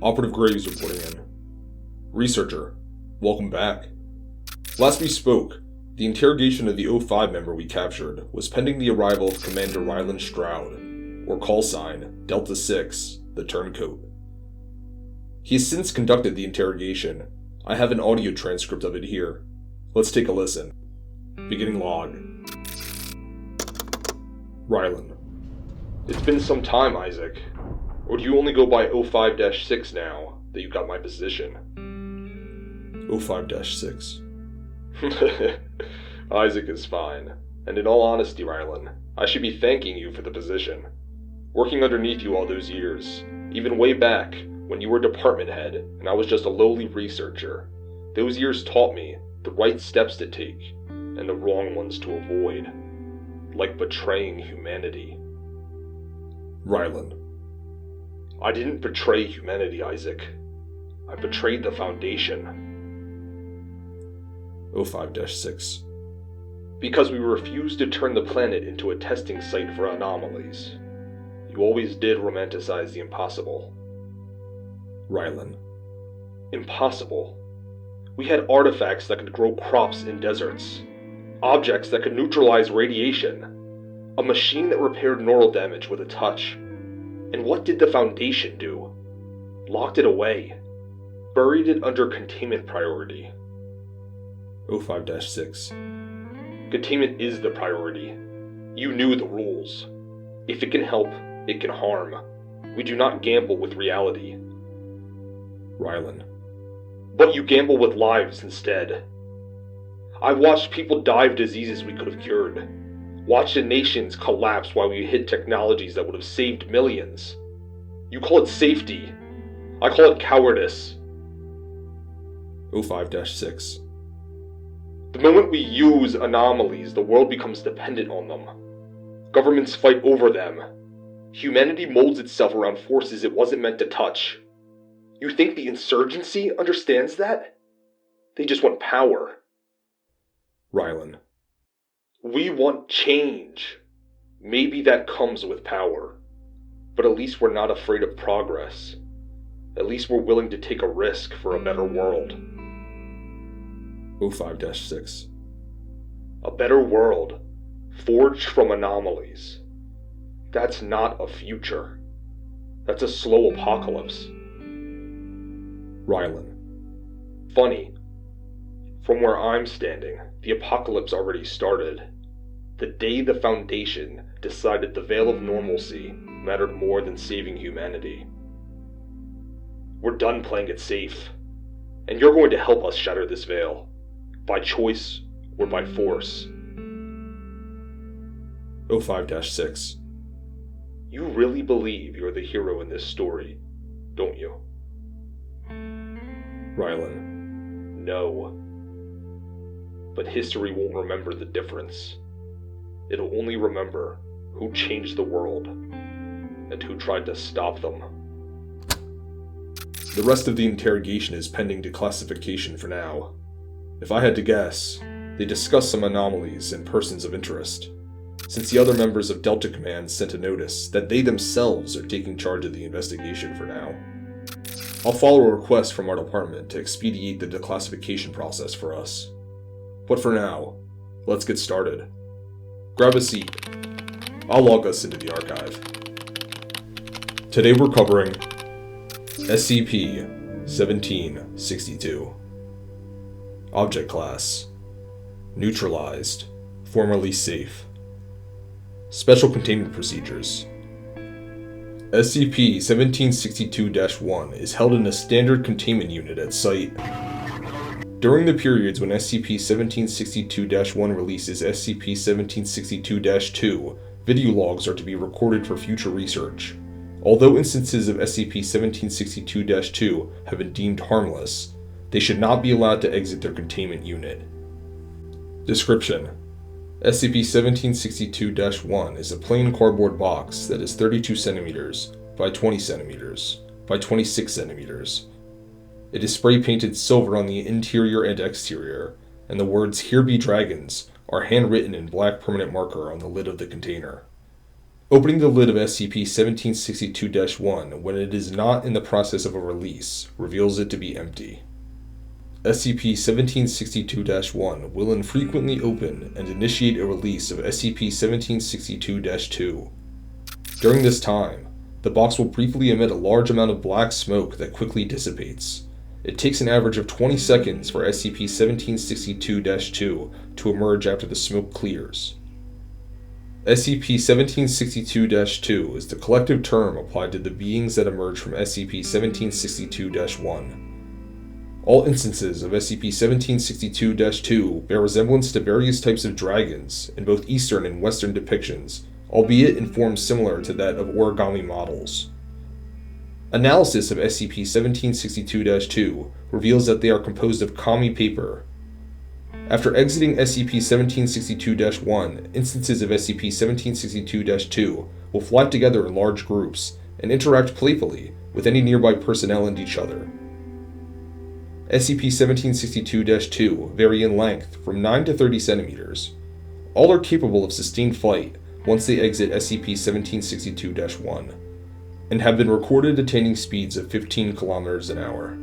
Operative Graves reporting in. Researcher, welcome back. Last we spoke, the interrogation of the O5 member we captured was pending the arrival of Commander Ryland Stroud, or call sign Delta 6, the Turncoat. He has since conducted the interrogation. I have an audio transcript of it here. Let's take a listen. Beginning log. Ryland. It's been some time, Isaac. Or do you only go by 05-6 now that you got my position? 05-6. Isaac is fine. And in all honesty, Ryland, I should be thanking you for the position. Working underneath you all those years, even way back when you were department head and I was just a lowly researcher, those years taught me the right steps to take and the wrong ones to avoid, like betraying humanity. Ryland. I didn't betray humanity, Isaac. I betrayed the Foundation. 05-6. Because we refused to turn the planet into a testing site for anomalies. You always did romanticize the impossible. Ryland. Impossible? We had artifacts that could grow crops in deserts. Objects that could neutralize radiation. A machine that repaired neural damage with a touch. And what did the Foundation do? Locked it away. Buried it under containment priority. 05-6. Containment is the priority. You knew the rules. If it can help, it can harm. We do not gamble with reality. Ryland. But you gamble with lives instead. I've watched people die of diseases we could have cured. Watched nations collapse while we hid technologies that would have saved millions. You call it safety. I call it cowardice. 05-6. The moment we use anomalies, the world becomes dependent on them. Governments fight over them. Humanity molds itself around forces it wasn't meant to touch. You think the insurgency understands that? They just want power. Ryland. We want change. Maybe that comes with power. But at least we're not afraid of progress. At least we're willing to take a risk for a better world. 05-6. A better world, forged from anomalies. That's not a future. That's a slow apocalypse. Ryland. Funny. From where I'm standing, the apocalypse already started. The day the Foundation decided the veil of normalcy mattered more than saving humanity. We're done playing it safe, and you're going to help us shatter this veil, by choice or by force. 05-6. You really believe you're the hero in this story, don't you? Ryland. No. But history won't remember the difference. It'll only remember who changed the world and who tried to stop them. The rest of the interrogation is pending declassification for now. If I had to guess, they discussed some anomalies and persons of interest, since the other members of Delta Command sent a notice that they themselves are taking charge of the investigation for now. I'll follow a request from our department to expedite the declassification process for us. But for now, let's get started. Grab a seat. I'll log us into the archive. Today we're covering SCP-1762. Object Class: Neutralized, formerly safe. Special Containment Procedures. SCP-1762-1 is held in a standard containment unit at Site. During the periods when SCP-1762-1 releases SCP-1762-2, video logs are to be recorded for future research. Although instances of SCP-1762-2 have been deemed harmless, they should not be allowed to exit their containment unit. Description: SCP-1762-1 is a plain cardboard box that is 32 centimeters by 20 centimeters by 26 centimeters. It is spray painted silver on the interior and exterior, and the words "Here be dragons" are handwritten in black permanent marker on the lid of the container. Opening the lid of SCP-1762-1 when it is not in the process of a release reveals it to be empty. SCP-1762-1 will infrequently open and initiate a release of SCP-1762-2. During this time, the box will briefly emit a large amount of black smoke that quickly dissipates. It takes an average of 20 seconds for SCP-1762-2 to emerge after the smoke clears. SCP-1762-2 is the collective term applied to the beings that emerge from SCP-1762-1. All instances of SCP-1762-2 bear resemblance to various types of dragons in both Eastern and Western depictions, albeit in forms similar to that of origami models. Analysis of SCP-1762-2 reveals that they are composed of kami paper. After exiting SCP-1762-1, instances of SCP-1762-2 will flock together in large groups and interact playfully with any nearby personnel and each other. SCP-1762-2 vary in length from 9 to 30 centimeters. All are capable of sustained flight once they exit SCP-1762-1, and have been recorded attaining speeds of 15 km an hour.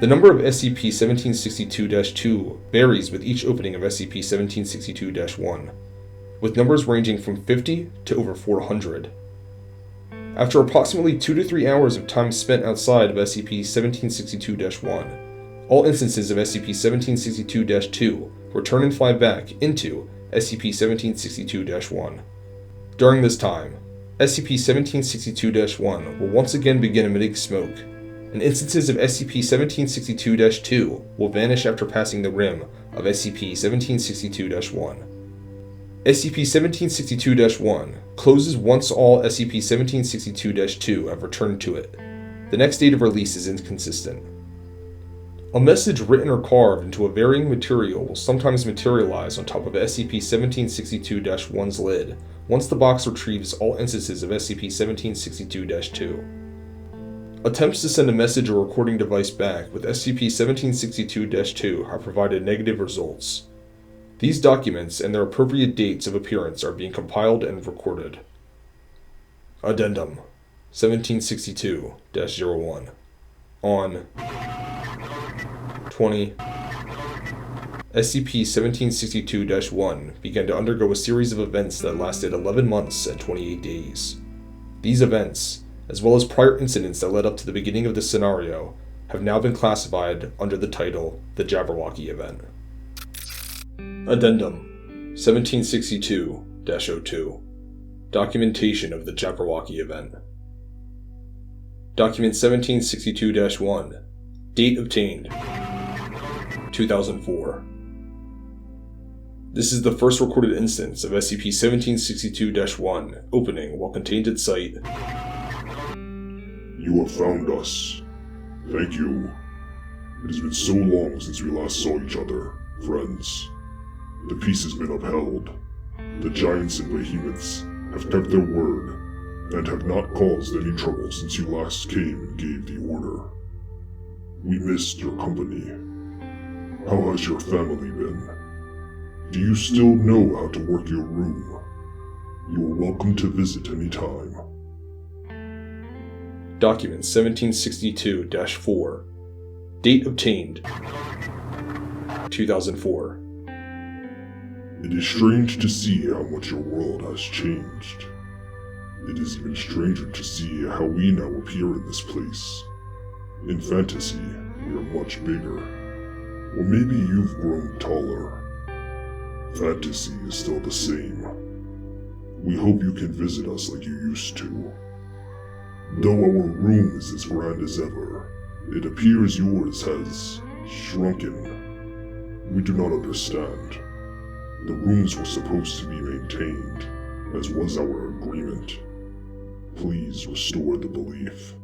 The number of SCP-1762-2 varies with each opening of SCP-1762-1, with numbers ranging from 50 to over 400. After approximately 2 to 3 hours of time spent outside of SCP-1762-1, all instances of SCP-1762-2 return and fly back into SCP-1762-1. During this time, SCP-1762-1 will once again begin emitting smoke, and instances of SCP-1762-2 will vanish after passing the rim of SCP-1762-1. SCP-1762-1 closes once all SCP-1762-2 have returned to it. The next date of release is inconsistent. A message written or carved into a varying material will sometimes materialize on top of SCP-1762-1's lid once the box retrieves all instances of SCP-1762-2. Attempts to send a message or recording device back with SCP-1762-2 have provided negative results. These documents and their appropriate dates of appearance are being compiled and recorded. Addendum 1762-01 On 20 SCP-1762-1 began to undergo a series of events that lasted 11 months and 28 days. These events, as well as prior incidents that led up to the beginning of this scenario, have now been classified under the title The Jabberwocky Event. Addendum 1762-02 Documentation of the Jabberwocky Event. Document 1762-1 Date obtained 2004. This is the first recorded instance of SCP-1762-1 opening while contained at site. You have found us. Thank you. It has been so long since we last saw each other, friends. The peace has been upheld. The giants and behemoths have kept their word, and have not caused any trouble since you last came and gave the order. We missed your company. How has your family been? Do you still know how to work your room? You are welcome to visit any time. Document 1762-4 Date obtained 2004. It is strange to see how much your world has changed. It is even stranger to see how we now appear in this place. In fantasy, we are much bigger. Or maybe you've grown taller. Fantasy is still the same. We hope you can visit us like you used to. Though our room is as grand as ever, it appears yours has shrunken. We do not understand. The rooms were supposed to be maintained, as was our agreement. Please restore the belief.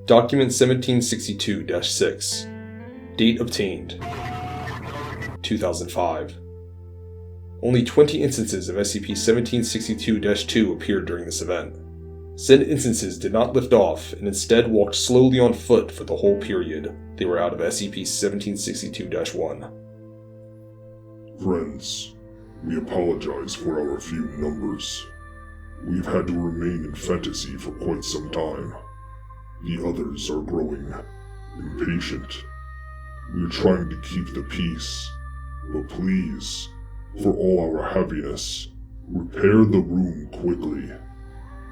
Document 1762-6 Date obtained 2005. Only 20 instances of SCP-1762-2 appeared during this event. Said instances did not lift off and instead walked slowly on foot for the whole period they were out of SCP-1762-1. Friends, We apologize for our few numbers. We've had to remain in fantasy for quite some time. The others are growing impatient. We're trying to keep the peace, but please, for all our happiness, repair the room quickly.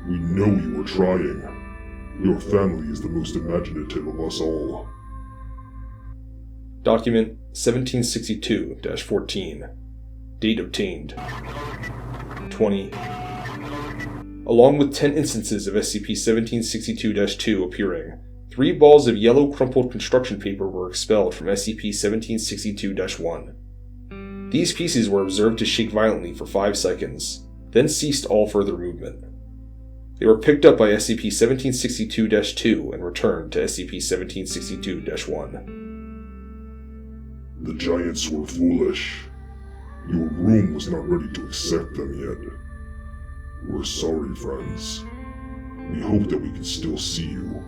We know you are trying. Your family is the most imaginative of us all. Document 1762-14. Date obtained. 20. Along with 10 instances of SCP-1762-2 appearing, 3 balls of yellow crumpled construction paper were expelled from SCP-1762-1. These pieces were observed to shake violently for 5 seconds, then ceased all further movement. They were picked up by SCP-1762-2 and returned to SCP-1762-1. The Giants were foolish. Your room was not ready to accept them yet. We're sorry, friends. We hope that we can still see you,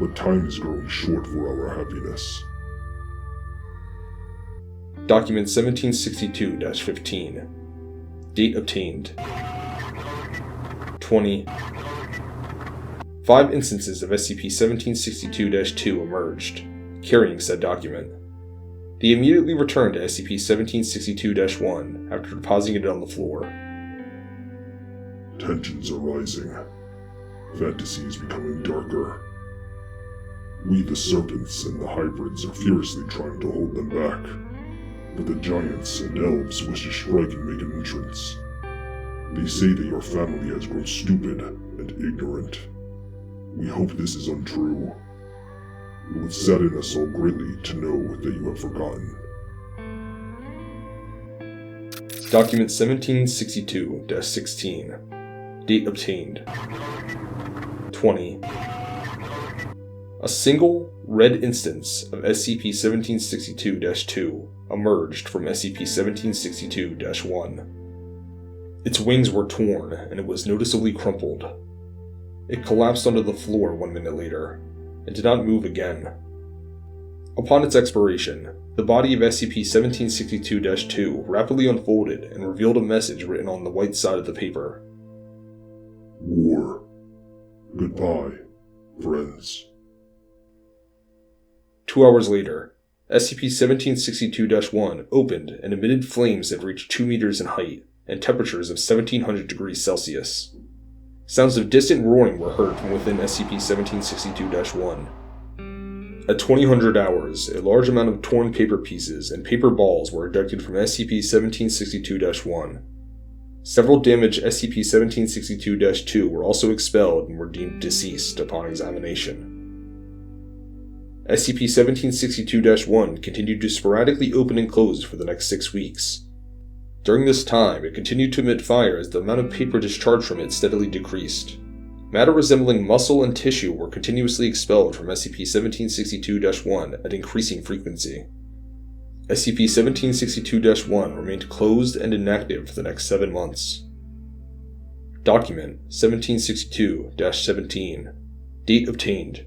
but time is growing short for our happiness. Document 1762-15. Date obtained. 20. 5 instances of SCP-1762-2 emerged, carrying said document. They immediately returned to SCP-1762-1 after depositing it on the floor. Tensions are rising. Fantasy is becoming darker. We, the serpents and the hybrids, are furiously trying to hold them back, but the giants and elves wish to strike and make an entrance. They say that your family has grown stupid and ignorant. We hope this is untrue. It would sadden us all greatly to know that you have forgotten. Document 1762-16. Date obtained. 20. A single, red instance of SCP-1762-2 emerged from SCP-1762-1. Its wings were torn, and it was noticeably crumpled. It collapsed onto the floor 1 minute later, and did not move again. Upon its expiration, the body of SCP-1762-2 rapidly unfolded and revealed a message written on the white side of the paper. War. Goodbye, friends. 2 hours later, SCP-1762-1 opened and emitted flames that reached 2 meters in height and temperatures of 1700 degrees Celsius. Sounds of distant roaring were heard from within SCP-1762-1. At 2000 hours, a large amount of torn paper pieces and paper balls were ejected from SCP-1762-1. Several damaged SCP-1762-2 were also expelled and were deemed deceased upon examination. SCP-1762-1 continued to sporadically open and close for the next 6 weeks. During this time, it continued to emit fire as the amount of paper discharged from it steadily decreased. Matter resembling muscle and tissue were continuously expelled from SCP-1762-1 at increasing frequency. SCP-1762-1 remained closed and inactive for the next 7 months. Document 1762-17. Date obtained.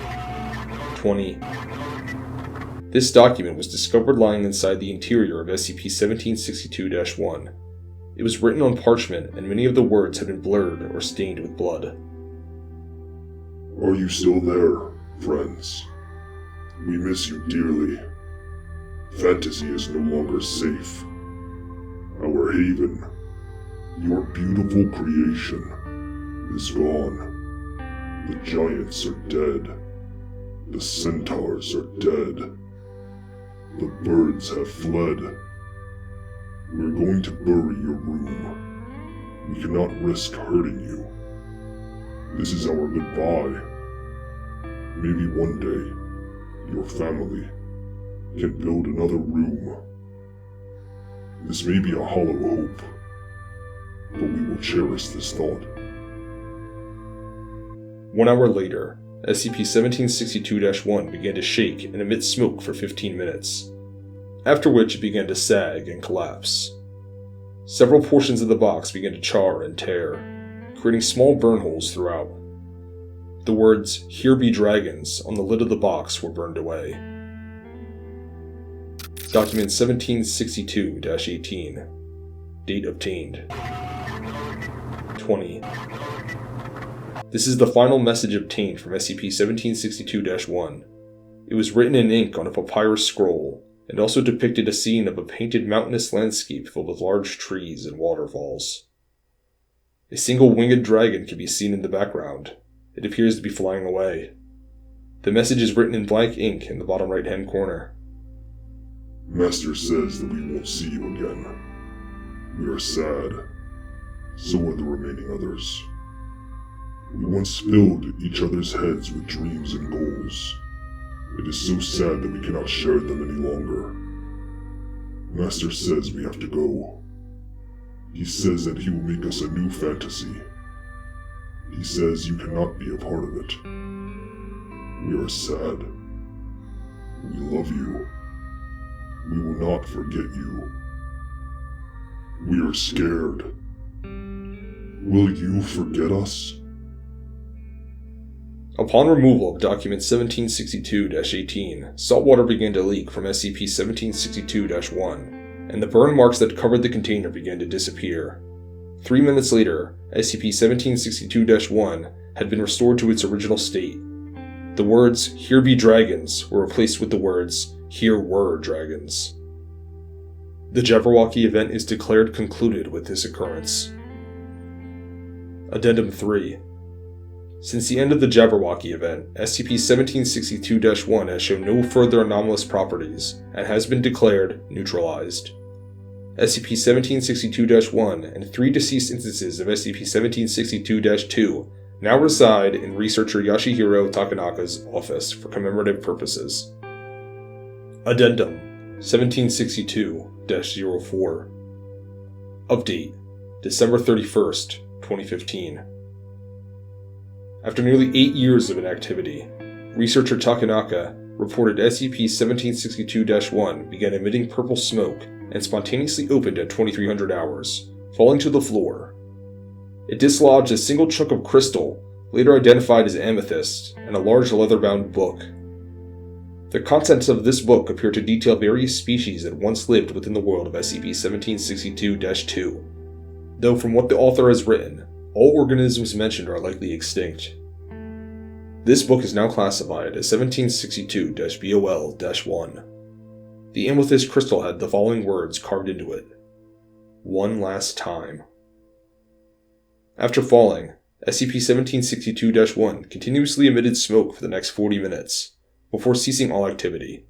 20. This document was discovered lying inside the interior of SCP-1762-1. It was written on parchment, and many of the words had been blurred or stained with blood. Are you still there, friends? We miss you dearly. Fantasy is no longer safe. Our haven, your beautiful creation, is gone. The giants are dead. The centaurs are dead. The birds have fled. We're going to bury your room. We cannot risk hurting you. This is our goodbye. Maybe one day, your family can build another room. This may be a hollow hope, but we will cherish this thought. 1 hour later, SCP-1762-1 began to shake and emit smoke for 15 minutes, after which it began to sag and collapse. Several portions of the box began to char and tear, creating small burn holes throughout. The words, "Here be dragons," on the lid of the box were burned away. Document 1762-18. Date obtained. 20. This is the final message obtained from SCP-1762-1. It was written in ink on a papyrus scroll, and also depicted a scene of a painted mountainous landscape filled with large trees and waterfalls. A single winged dragon can be seen in the background. It appears to be flying away. The message is written in black ink in the bottom right-hand corner. Master says that we won't see you again. We are sad. So are the remaining others. We once filled each other's heads with dreams and goals. It is so sad that we cannot share them any longer. Master says we have to go. He says that he will make us a new fantasy. He says you cannot be a part of it. We are sad. We love you. We will not forget you. We are scared. Will you forget us? Upon removal of Document 1762-18, saltwater began to leak from SCP-1762-1, and the burn marks that covered the container began to disappear. 3 minutes later, SCP-1762-1 had been restored to its original state. The words, "Here be dragons," were replaced with the words, "Here were dragons." The Jabberwocky event is declared concluded with this occurrence. Addendum 3. Since the end of the Jabberwocky event, SCP-1762-1 has shown no further anomalous properties, and has been declared neutralized. SCP-1762-1 and 3 deceased instances of SCP-1762-2 now reside in researcher Yasuhiro Takanaka's office for commemorative purposes. Addendum 1762-04. Update: December 31st, 2015. After nearly 8 years of inactivity, researcher Takanaka reported SCP-1762-1 began emitting purple smoke and spontaneously opened at 2300 hours, falling to the floor. It dislodged a single chunk of crystal, later identified as amethyst, and a large leather-bound book. The contents of this book appear to detail various species that once lived within the world of SCP-1762-2, though from what the author has written, all organisms mentioned are likely extinct. This book is now classified as 1762-BOL-1. The amethyst crystal had the following words carved into it: "One last time." After falling, SCP-1762-1 continuously emitted smoke for the next 40 minutes, before ceasing all activity.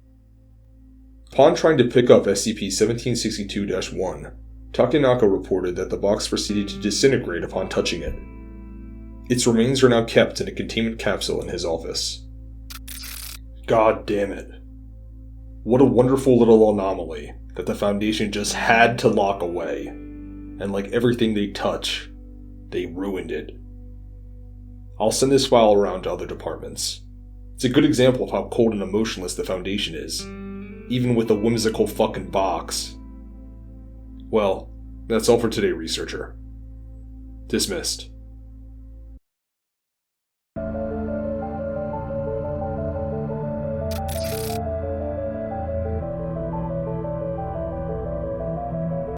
Upon trying to pick up SCP-1762-1, Takanaka reported that the box proceeded to disintegrate upon touching it. Its remains are now kept in a containment capsule in his office. God damn it. What a wonderful little anomaly that the Foundation just had to lock away, and like everything they touch, they ruined it. I'll send this file around to other departments. It's a good example of how cold and emotionless the Foundation is, even with a whimsical fucking box. Well, that's all for today, researcher. Dismissed.